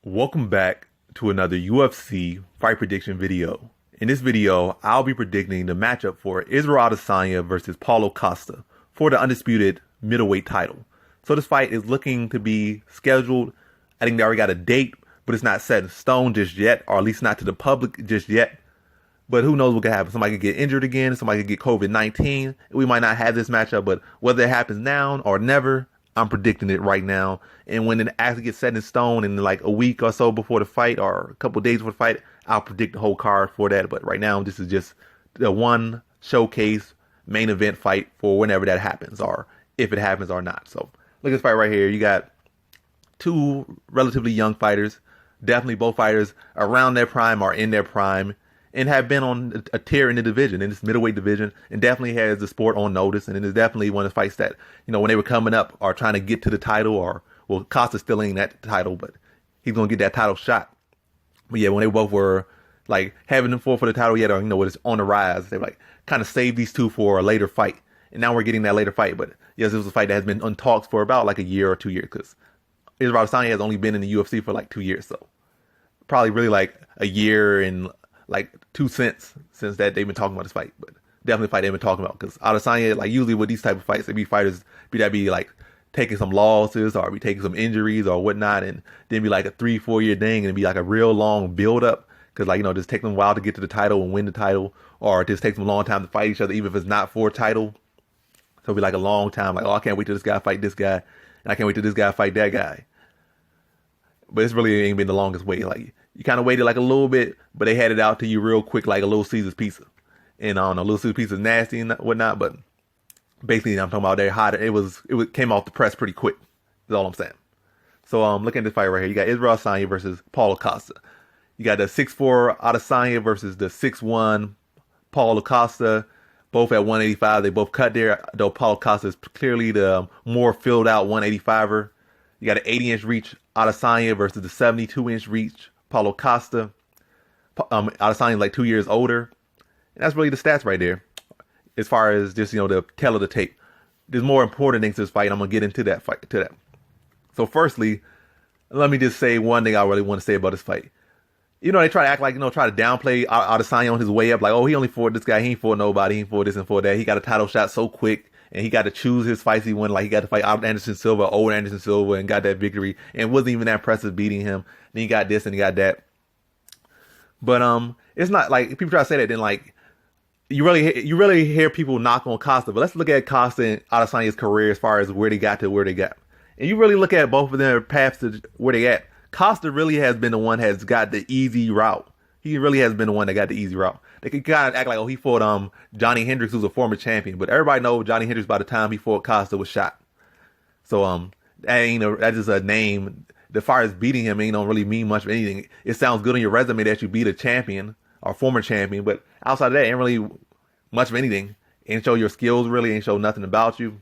Welcome back to another UFC fight prediction video. In this video, I'll be predicting the matchup for Israel Adesanya versus Paulo Costa for the undisputed middleweight title. So this fight is looking to be scheduled. I think they already got a date, but it's not set in stone just yet, or at least not to the public just yet. But who knows what could happen. Somebody could get injured again. Somebody could get COVID-19. We might not have this matchup, but whether it happens now or never, I'm predicting it right now. And when it actually gets set in stone in like a week or so before the fight or a couple days before the fight, I'll predict the whole card for that. But right now, this is just the one showcase main event fight for whenever that happens, or if it happens or not. So look at this fight right here. You got two relatively young fighters. Definitely both fighters around their prime or in their prime, and have been on a tier in the division, in this middleweight division, and definitely has the sport on notice. And it is definitely one of the fights that, when they were coming up or trying to get to the title, or, well, Costa's still ain't that title, but he's going to get that title shot. But yeah, when they both were like having them for the title yet, or, it's on the rise, they were like kind of saved these two for a later fight. And now we're getting that later fight. But yes, it was a fight that has been on talks for about like a year or 2 years, because Israel Adesanya has only been in the UFC for like 2 years. So probably really like a year and like 2 cents since that they've been talking about this fight. But definitely a fight they've been talking about, because Adesanya, like usually with these type of fights, they be fighters be like taking some losses or be taking some injuries or whatnot, and then be like a 3-4 year thing, and it'd be like a real long build up, because just take them a while to get to the title and win the title, or it just takes them a long time to fight each other, even if it's not for a title. So it'd be like a long time, like, oh, I can't wait till this guy fight this guy, and I can't wait till this guy fight that guy. But it's really ain't been the longest wait. Like, you kind of waited like a little bit, but they had it out to you real quick, like a Little Caesars pizza. And I don't know, Little Caesars pizza is nasty and whatnot, but basically I'm talking about they're hot. It came off the press pretty quick. That's all I'm saying. So looking at this fight right here, you got Israel Adesanya versus Paulo Costa. You got the 6'4" Adesanya versus the 6'1" Paulo Costa. Both at 185. They both cut there, though Paulo Costa is clearly the more filled out 185er. You got an 80-inch reach Adesanya versus the 72-inch reach Paulo Costa. Adesanya is like 2 years older. And that's really the stats right there. As far as just, the tell of the tape. There's more important things to this fight, and I'm going to get into that. So firstly, let me just say one thing I really want to say about this fight. They try to act like, try to downplay Adesanya on his way up. Like, oh, he only fought this guy. He ain't fought nobody. He ain't fought this and fought that. He got a title shot so quick. And he got to choose his fights he won. Like, he got to fight Anderson Silva, old Anderson Silva, and got that victory. And wasn't even that impressive beating him. Then he got this and he got that. But it's not like people try to say that. Then like you really hear people knock on Costa. But let's look at Costa and Adesanya's career as far as where they got to where they got. And you really look at both of their paths to where they at. Costa really has been the one has got the easy route. He really has been the one that got the easy route. They can kind of act like, oh, he fought Johnny Hendricks, who's a former champion, but everybody knows Johnny Hendricks by the time he fought Costa was shot. So that's just a name. The far as beating him ain't don't really mean much of anything. It sounds good on your resume that you beat a champion or former champion, but outside of that, ain't really much of anything. Ain't show your skills really. Ain't show nothing about you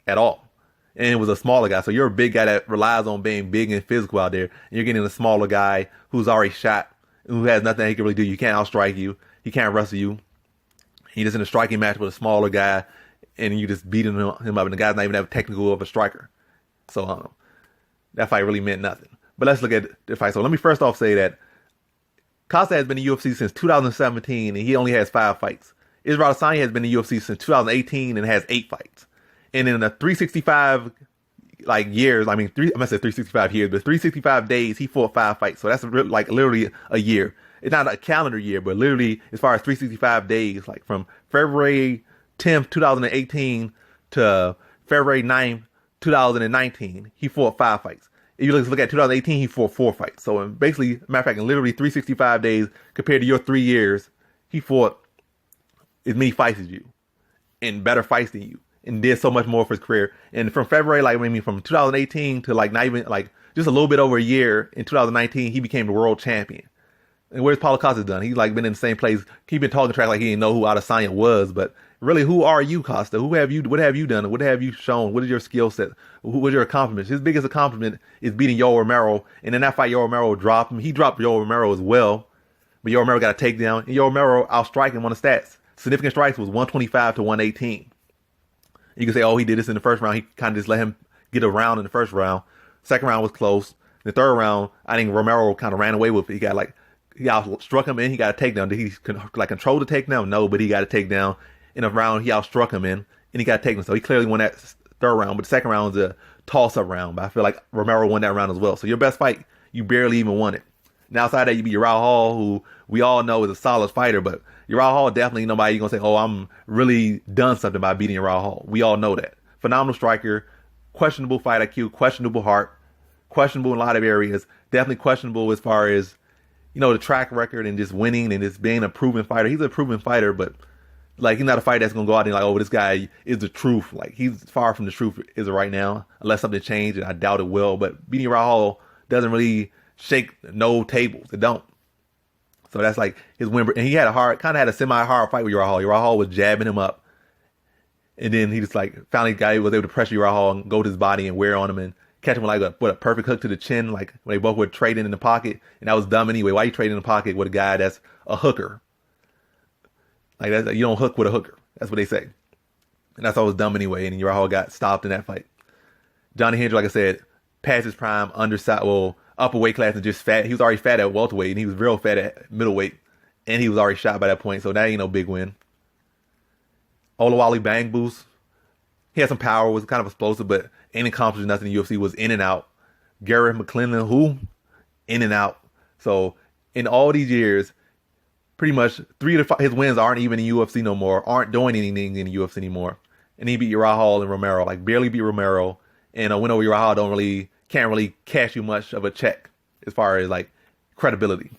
at all. And it was a smaller guy, so you're a big guy that relies on being big and physical out there, and you're getting a smaller guy who's already shot, who has nothing he can really do. You can't outstrike you. He can't wrestle you. He's just in a striking match with a smaller guy, and you just beating him up, and the guy's not even that technical of a striker. So that fight really meant nothing. But let's look at the fight. So let me first off say that Costa has been in the UFC since 2017, and he only has 5 fights. Israel Adesanya has been in the UFC since 2018 and has 8 fights. And in the 365 years, I'm gonna say 365 years, but 365 days, he fought 5 fights. So that's literally a year. It's not a calendar year, but literally as far as 365 days, like from February 10th, 2018 to February 9th, 2019, he fought 5 fights. If you look at 2018, he fought 4 fights. So basically, matter of fact, in literally 365 days compared to your 3 years, he fought as many fights as you and better fights than you, and did so much more for his career. And from February, from 2018 to not even just a little bit over a year in 2019, he became the world champion. And where's Paulo Costa done? He's been in the same place. He's been talking track like he didn't know who Adesanya was, but really, who are you, Costa? What have you done? What have you shown? What is your skill set? What is your accomplishments? His biggest accomplishment is beating Yoel Romero, and in that fight, Yoel Romero dropped him. He dropped Yoel Romero as well, but Yoel Romero got a takedown, and Yoel Romero outstriked him on the stats. Significant strikes was 125 to 118. You can say, oh, he did this in the first round. He kind of just let him get a round in the first round. Second round was close. The third round, I think Romero kind of ran away with it. He outstruck him in. He got a takedown. Did he control the takedown? No, but he got a takedown. In a round, he outstruck him in, and he got a takedown. So he clearly won that third round. But the second round was a toss-up round. But I feel like Romero won that round as well. So your best fight, you barely even won it. Now outside that, you beat Uriah Hall, who we all know is a solid fighter. But Uriah Hall, definitely nobody you're going to say, oh, I'm really done something by beating Uriah Hall. We all know that. Phenomenal striker, questionable fight IQ, questionable heart, questionable in a lot of areas. Definitely questionable as far as, the track record and just winning and just being a proven fighter. He's a proven fighter, but like he's not a fighter that's gonna go out and like, oh, this guy is the truth. Like he's far from the truth as of right now, unless something changed, and I doubt it will. But beating Uriah Hall doesn't really shake no tables. It don't. So that's like his win. And he had a semi-hard fight with Uriah Hall. Uriah Hall was jabbing him up, and then he just like finally was able to pressure Uriah Hall and go to his body and wear on him and catch him with a perfect hook to the chin, like when they both were trading in the pocket. And that was dumb anyway. Why you trading in the pocket with a guy that's a hooker? Like that, you don't hook with a hooker. That's what they say. And that's always dumb anyway. And Uriah Hall got stopped in that fight. Johnny Hendry, like I said, past his prime, upper weight class and just fat. He was already fat at welterweight and he was real fat at middleweight. And he was already shot by that point. So that ain't no big win. Olawale Bang Boost. He had some power, was kind of explosive, but ain't accomplished nothing in the UFC, was in and out. Garrett McClellan, who? In and out. So in all these years, pretty much 3 to 5, his wins aren't even in UFC no more, aren't doing anything in the UFC anymore. And he beat Uriah Hall and Romero, like barely beat Romero. And a win over Uriah Hall can't really cash you much of a check as far as like credibility.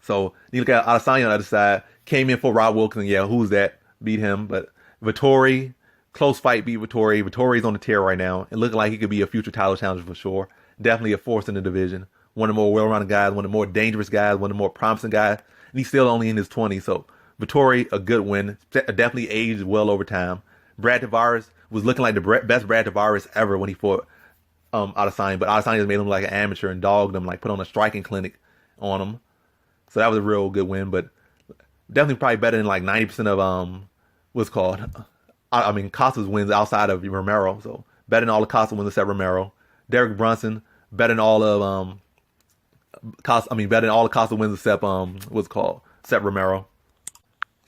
So you look at Adesanya on the other side, came in for Rob Wilkinson. Yeah, who's that? Beat him. But Vettori, close fight, beat Vettori. Vettori's on the tear right now and looking like he could be a future title challenger for sure. Definitely a force in the division. One of the more well-rounded guys, one of the more dangerous guys, one of the more promising guys. And he's still only in his 20s. So Vettori, a good win. Definitely aged well over time. Brad Tavares was looking like the best Brad Tavares ever when he fought Adesanya. But Adesanya made him like an amateur and dogged him, like put on a striking clinic on him. So that was a real good win. But definitely probably better than like 90% of what's called... Costa's wins outside of Romero. So better than all the Costa wins except Romero. Derek Brunson, better than all of better than all the Costa wins except except Romero.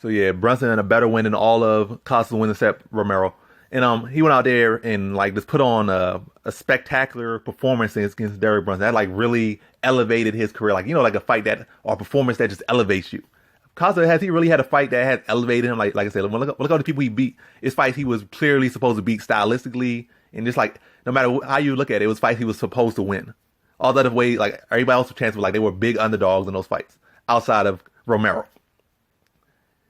So yeah, Brunson had a better win than all of Costa wins except Romero. And he went out there and like just put on a spectacular performance against Derek Brunson. That like really elevated his career. Like like a fight or a performance that just elevates you. Costa, has he really had a fight that has elevated him? Like I said, look at the people he beat. It's fights he was clearly supposed to beat stylistically. And just like, no matter how you look at it, it was fights he was supposed to win. All the other way, like everybody else's chance was like they were big underdogs in those fights outside of Romero.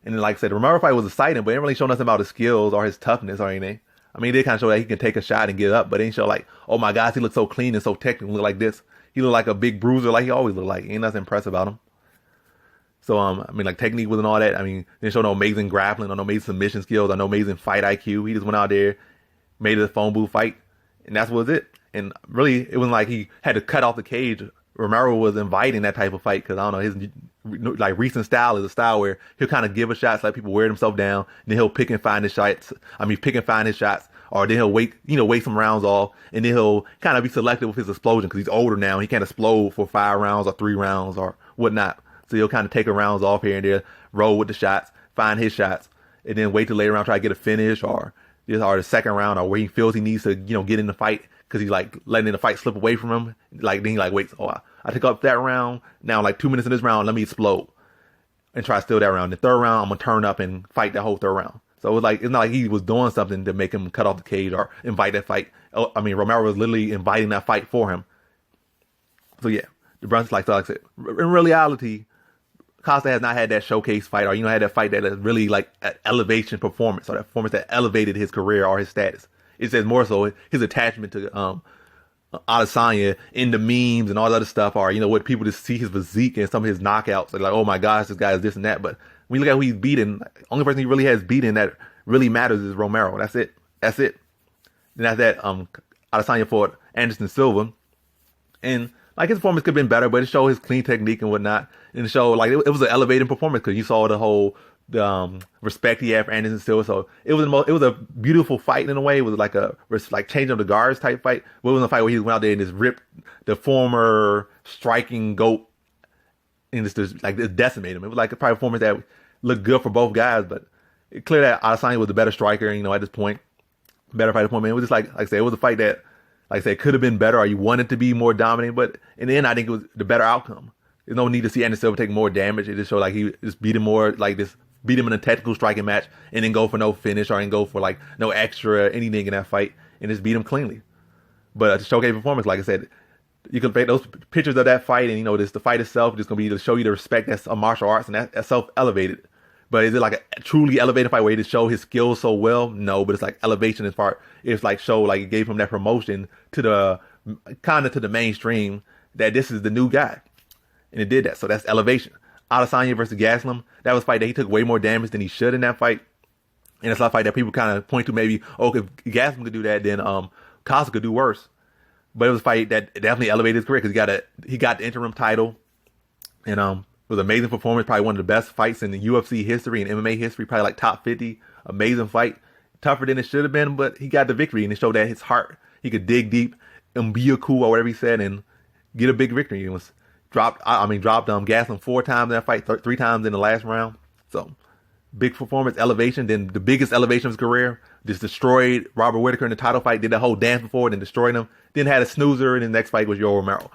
And then, like I said, the Romero fight was exciting, but it didn't really show nothing about his skills or his toughness or anything. I mean, it did kind of show that he can take a shot and get up, but it didn't show like, oh my gosh, he looked so clean and so technical, look like this. He looked like a big bruiser like he always looked like. Ain't nothing impressive about him. So, like technique wasn't all that. I mean, didn't show no amazing grappling or no amazing submission skills or no amazing fight IQ. He just went out there, made it a phone booth fight, and that's what was it. And really, it wasn't like he had to cut off the cage. Romero was inviting that type of fight because, I don't know, his like recent style is a style where he'll kind of give a shot, let people wear themselves down, and then he'll pick and find his shots. Or then he'll wait some rounds off, and then he'll kind of be selective with his explosion because he's older now. He can't explode for 5 rounds or 3 rounds or whatnot. So he'll kind of take a rounds off here and there, roll with the shots, find his shots, and then wait till later round, try to get a finish or the second round or where he feels he needs to, get in the fight because he's like letting the fight slip away from him. Like then he like waits. Oh, I took up that round. Now like 2 minutes in this round, let me explode and try to steal that round. The third round, I'm gonna turn up and fight that whole third round. So it's not like he was doing something to make him cut off the cage or invite that fight. Romero was literally inviting that fight for him. So yeah, the Brunson's like I said, in reality, Costa has not had that showcase fight or, had that fight that is really like an elevation performance or that performance that elevated his career or his status. It says more so his attachment to Adesanya in the memes and all that other stuff or, what people just see his physique and some of his knockouts. They're like, oh my gosh, this guy is this and that. But when you look at who he's beaten, the only person he really has beaten that really matters is Romero. That's it. Then after that, Adesanya fought Anderson Silva. And like his performance could have been better, but it showed his clean technique and whatnot. And it showed like it was an elevating performance because you saw the whole the respect he had for Anderson Silva. So it was a beautiful fight in a way. It was like a changing of the guards type fight. But it was a fight where he went out there and just ripped the former striking GOAT and just decimated him. It was like a performance that looked good for both guys, but it clear that Adesanya was the better striker, at this point. Better fight at the point. Man, it was just like I said, it was a fight that, like I said, could have been better, or you wanted to be more dominant, but in the end, I think it was the better outcome. There's no need to see Anderson Silva take more damage. It just showed like he just beat him more, like this, beat him in a technical striking match, and then go for no finish, or then go for like no extra anything in that fight, and just beat him cleanly. But to showcase performance, like I said, you can take those pictures of that fight, and the fight itself just gonna be to show you the respect that's a martial arts, and that's self-elevated. But is it like a truly elevated fight where he just show his skills so well? No, but it's like elevation as far. It's like show like it gave him that promotion to the to the mainstream that this is the new guy, and it did that. So that's elevation. Adesanya versus Gastelum, that was a fight that he took way more damage than he should in that fight, and it's a fight that people kind of point to maybe, if Gastelum could do that, then Costa could do worse. But it was a fight that definitely elevated his career because he got the interim title, and it was an amazing performance, probably one of the best fights in the UFC history and MMA history, probably like top 50. Amazing fight. Tougher than it should have been, but he got the victory, and it showed that his heart, he could dig deep, umbilical or whatever he said, and get a big victory. It was dropped Gastelum 4 times in that fight, 3 times in the last round. So big performance, elevation. Then the biggest elevation of his career, just destroyed Robert Whittaker in the title fight, did the whole dance before it and destroyed him. Then had a snoozer, and the next fight was Yoel Romero.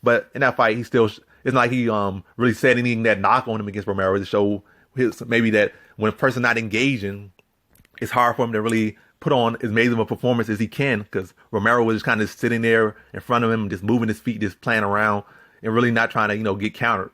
But in that fight, it's not like he really said anything that knock on him against Romero to show maybe that when a person not engaging, it's hard for him to really put on as amazing of a performance as he can, because Romero was just kind of sitting there in front of him, just moving his feet, just playing around, and really not trying to get countered.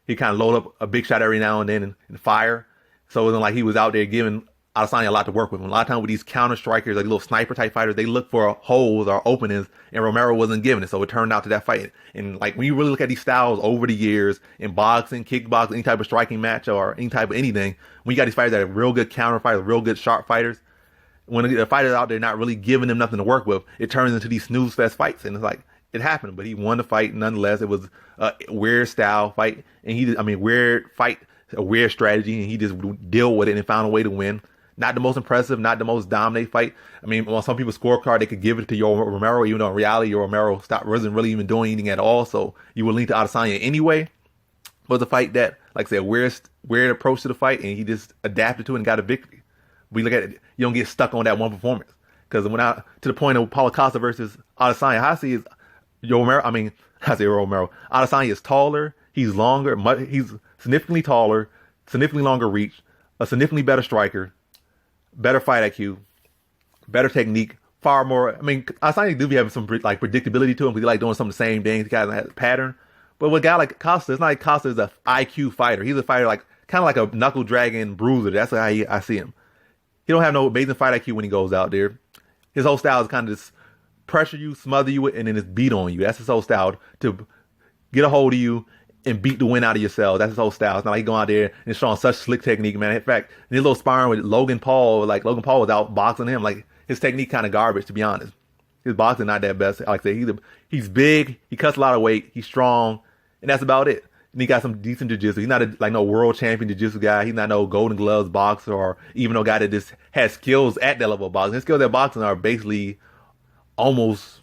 He kind of load up a big shot every now and then and fire. So it wasn't like he was out there giving Adesanya a lot to work with. And a lot of times with these counter strikers, like little sniper type fighters, they look for holes or openings, and Romero wasn't giving it. So it turned out to that fight. And like when you really look at these styles over the years in boxing, kickboxing, any type of striking match or any type of anything, when you got these fighters that are real good counter fighters, real good sharp fighters, when the fighters out there not really giving them nothing to work with, it turns into these snooze fest fights. And it's like, it happened, but he won the fight nonetheless. It was a weird style fight, and weird fight, a weird strategy, and he just dealt with it and found a way to win. Not the most impressive, not the most dominant fight. On some people's scorecard, they could give it to Yoel Romero, even though in reality, Yoel Romero wasn't really even doing anything at all. So you would lean to Adesanya anyway. But the fight that, like I said, weird approach to the fight, and he just adapted to it and got a victory. We look at it, you don't get stuck on that one performance. Because to the point of Paulo Costa versus Adesanya, how I see is Romero. Adesanya is taller, he's longer, he's significantly taller, significantly longer reach, a significantly better striker, better fight IQ, better technique, far more. Adesanya do be having some like predictability to him because he like doing some of the same things. He kind of has a pattern. But with a guy like Costa, it's not like Costa is an IQ fighter. He's a fighter like kind of like a knuckle dragging bruiser. That's how I see him. He don't have no amazing fight IQ when he goes out there. His whole style is kind of just pressure you, smother you, and then just beat on you. That's his whole style, to get a hold of you and beat the wind out of yourself. That's his whole style. It's not like he going out there and showing such slick technique, man. In fact, in his little sparring with Logan Paul, like Logan Paul was out boxing him. Like his technique kind of garbage, to be honest. His boxing not that best. Like I said, he's big, he cuts a lot of weight, he's strong, and that's about it. And he got some decent jiu-jitsu. He's not no world champion jiu-jitsu guy. He's not no Golden Gloves boxer, or even no guy that just has skills at that level of boxing. His skills at boxing are basically almost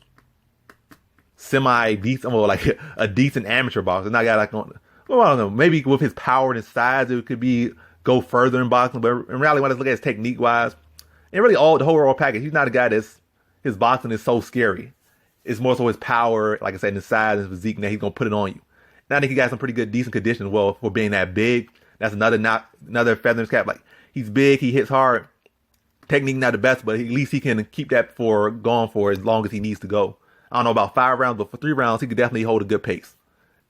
semi-decent, or like a decent amateur boxer. Not a guy like, I don't know, maybe with his power and his size, it could go further in boxing. But in reality, when I look at his technique-wise, and really the whole overall package, he's not a guy his boxing is so scary. It's more so his power, like I said, and his size and his physique, that he's going to put it on you. And I think he got some pretty good, decent condition as well for being that big. That's another feather in his cap. Like, he's big, he hits hard. Technique not the best, but at least he can keep that going for as long as he needs to go. I don't know about 5 rounds, but for 3 rounds, he could definitely hold a good pace.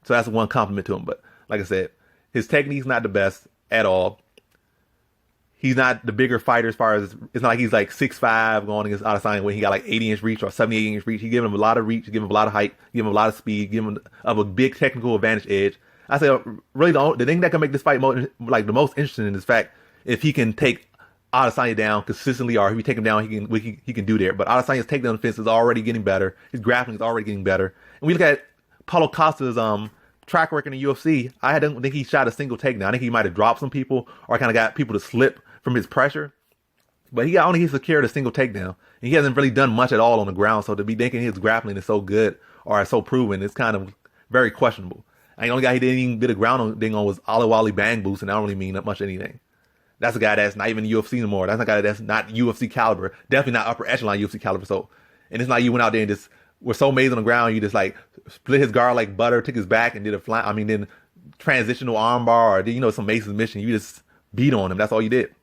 So that's one compliment to him. But like I said, his technique's not the best at all. He's not the bigger fighter as far as, it's not like he's like 6'5" going against Adesanya when he got like 80-inch reach or 78-inch reach. He giving him a lot of reach, give him a lot of height, give him a lot of speed, give him a big technical advantage edge. I say really the thing that can make this fight the most interesting is the fact if he can take Adesanya down consistently, or if we take him down, he can do there. But Adesanya's takedown defense is already getting better. His grappling is already getting better. And we look at Paulo Costa's track record in the UFC, I don't think he shot a single takedown. I think he might have dropped some people or kind of got people to slip from his pressure. But he only secured a single takedown. And he hasn't really done much at all on the ground. So to be thinking his grappling is so good or so proven, it's kind of very questionable. And the only guy he didn't even get a ground thing on was Ali Bang Boost, and I don't really mean that much anything. That's a guy that's not even UFC anymore. That's a guy that's not UFC caliber. Definitely not upper echelon UFC caliber. So, and it's not you went out there and just were so amazing on the ground. You just like split his guard like butter, took his back and did a fly. Then transitional armbar or some Mason mission. You just beat on him. That's all you did.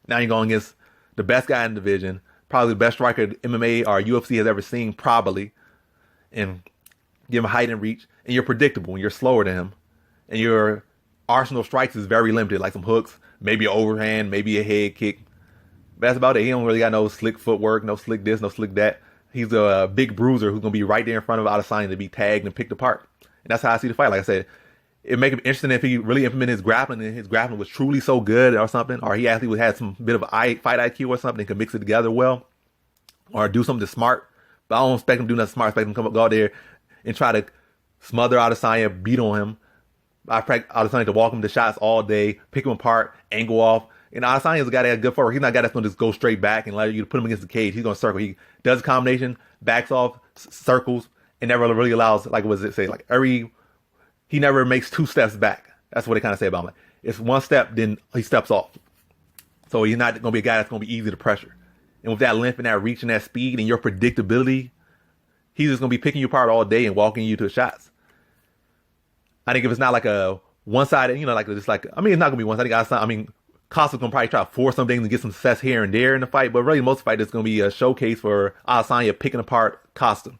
Now you're going against the best guy in the division, probably the best striker MMA or UFC has ever seen, probably, and give him height and reach. And you're predictable and you're slower than him. And your arsenal strikes is very limited, like some hooks, maybe an overhand, maybe a head kick. But that's about it. He don't really got no slick footwork, no slick this, no slick that. He's a big bruiser who's going to be right there in front of Adesanya to be tagged and picked apart. And that's how I see the fight. Like I said, it make him interesting if he really implemented his grappling and his grappling was truly so good or something, or he actually had some bit of fight IQ or something and could mix it together well, or do something smart. But I don't expect him to do nothing smart. I expect him to go out there and try to smother Adesanya, beat on him. I expect Adesanya to walk him to shots all day, pick him apart, angle off. And Adesanya is a guy that has good footwork. He's not a guy that's going to just go straight back and allow you to put him against the cage. He's going to circle. He does a combination, backs off, circles, and never really allows, like what does it say, like he never makes two steps back. That's what they kind of say about him. Like, it's one step, then he steps off. So he's not going to be a guy that's going to be easy to pressure. And with that length and that reach and that speed and your predictability, he's just going to be picking you apart all day and walking you to shots. I think if it's not like a one-sided, it's not going to be one-sided. Costa's going to probably try to force some things and get some success here and there in the fight, but really most of the fight is going to be a showcase for Adesanya picking apart Costa.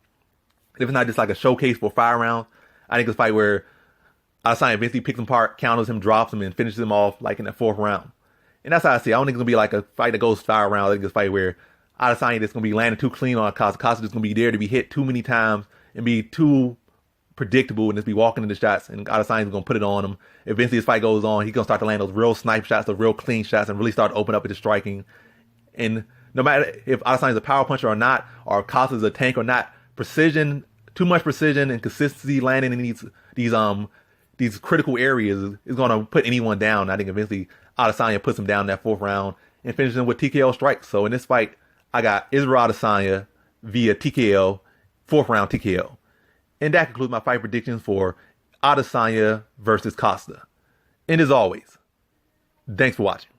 If it's not just like a showcase for 5 rounds, I think it's a fight where Adesanya eventually picks him apart, counters him, drops him, and finishes him off like in that 4th round. And that's how I see it. I don't think it's going to be like a fight that goes 5 rounds. I think it's a fight where Adesanya is going to be landing too clean on Costa. Costa is going to be there to be hit too many times and be too predictable and just be walking into shots, and Adesanya is going to put it on him. Eventually, this fight goes on, he's going to start to land those real snipe shots, those real clean shots, and really start to open up with his striking. And no matter if Adesanya is a power puncher or not, or Costa is a tank or not, precision, too much precision and consistency landing in these critical areas is going to put anyone down. I think eventually Adesanya puts him down in that 4th round and finishes him with TKO strikes. So in this fight, I got Israel Adesanya via TKO, 4th round TKO. And that concludes my fight predictions for Adesanya versus Costa. And as always, thanks for watching.